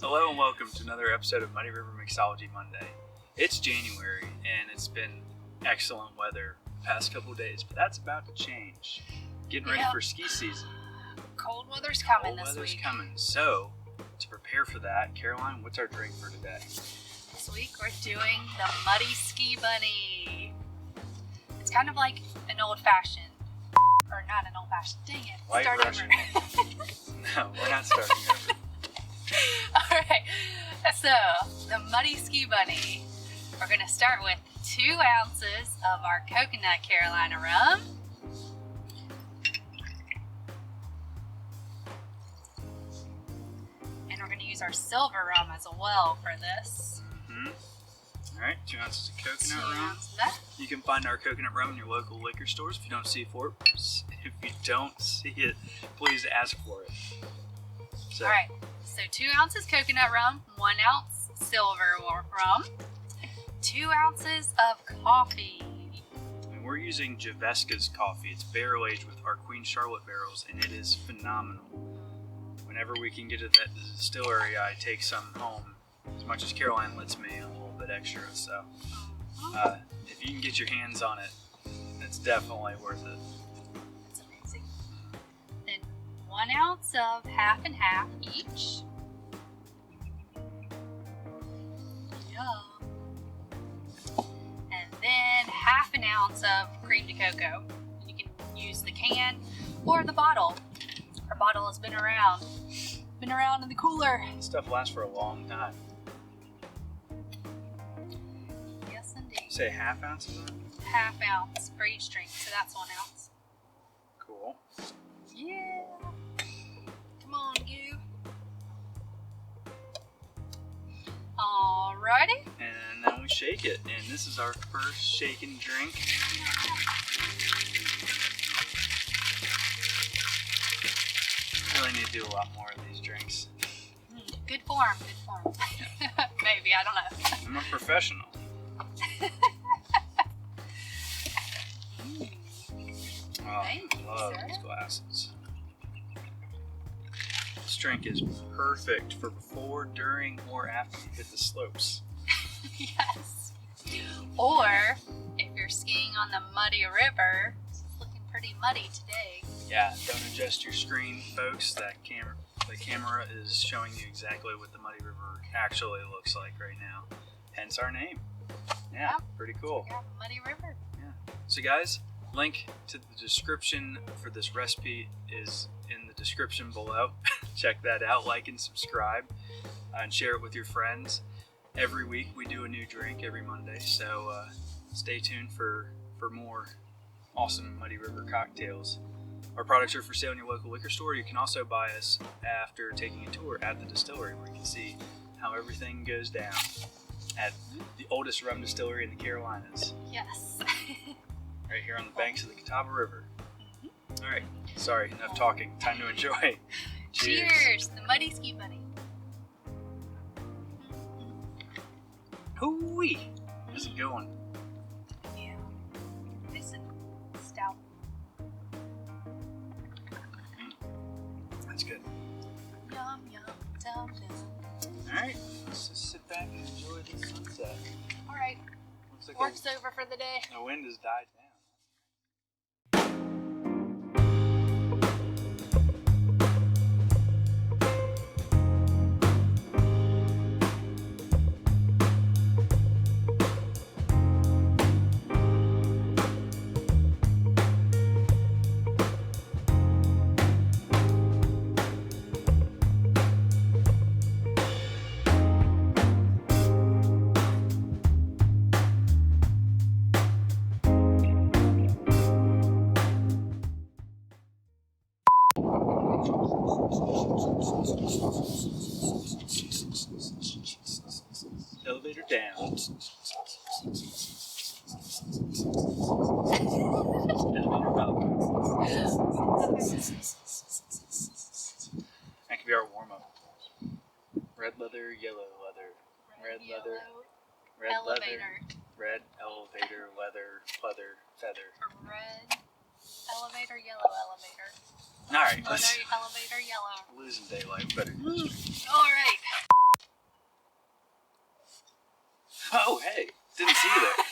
Hello and welcome to another episode of Muddy River Mixology Monday. It's January and it's been excellent weather the past couple of days, but that's about to change. Getting ready for ski season. Cold weather's coming this week. Cold weather's coming. So, to prepare for that, Caroline, what's our drink for today? This week we're doing the Muddy Ski Bunny. It's kind of like an old-fashioned, or not an old-fashioned, dang it. White Start Russian. over. No, we're not starting over. Alright, so the Muddy Ski Bunny. We're going to start with 2 ounces of our Coconut Carolina Rum. And we're going to use our silver rum as well for this. Alright, 2 ounces of coconut 2 rum. ounces of that. You can find our coconut rum in your local liquor stores if you don't see it for it. If you don't see it, please ask for it. So, Alright, so 2 ounces coconut rum, 1 ounce silver rum, 2 ounces of coffee. and we're using Javesca's coffee. It's barrel aged with our Queen Charlotte barrels, and it is phenomenal. Whenever we can get it at the distillery, I take some home, as much as Caroline lets me, a little bit extra. So, if you can get your hands on it, it's definitely worth it. It's amazing. Then 1 ounce of half and half each. Yum. And then half an ounce of cream de cocoa. You can use the can or the bottle. Our bottle has been around in the cooler. This stuff lasts for a long time. Yes, indeed. Say half ounce of that? Half ounce for each drink, so that's 1 ounce. Cool. Yeah. Come on, you. Alrighty. And then we shake it, and this is our first shaken drink. Really need to do a lot more of these drinks. Good form. Maybe, I don't know. I'm a professional. Oh, Thank I you, love sir. these glasses. This drink is perfect for before, during, or after you hit the slopes. Yes. Or if you're skiing on the Muddy River, it's looking pretty muddy today. Yeah, don't adjust your screen, folks. The camera is showing you exactly what the Muddy River actually looks like right now. Hence our name. Yeah, Yep. pretty cool. Yeah, Muddy River. Yeah. So guys, link to the description for this recipe is in the description below. Check that out, like and subscribe, and share it with your friends. Every week we do a new drink every Monday, so stay tuned for more awesome Muddy River cocktails. Our products are for sale in your local liquor store. You can also buy us after taking a tour at the distillery, where you can see how everything goes down at the oldest rum distillery in the Carolinas, Yes. right here on the banks of the Catawba River. All right, sorry, enough talking. Time to enjoy. Cheers. The Muddy Ski Bunny. Hoo-wee! How's it going? Yeah. Nice and stout. That's good. Yum, yum, yum, yum. All right, let's just sit back and enjoy the sunset. Alright. Looks like Work's over for the day. the wind has died down. Elevator down. Elevator up. That could be our warm up. Red leather, yellow leather. Red leather, red leather, elevator. red elevator, leather, pleather, feather. Red elevator, yellow elevator. All right, Oh, let's no, elevator yellow. losing daylight. Better. All right. Oh, hey, didn't see you there.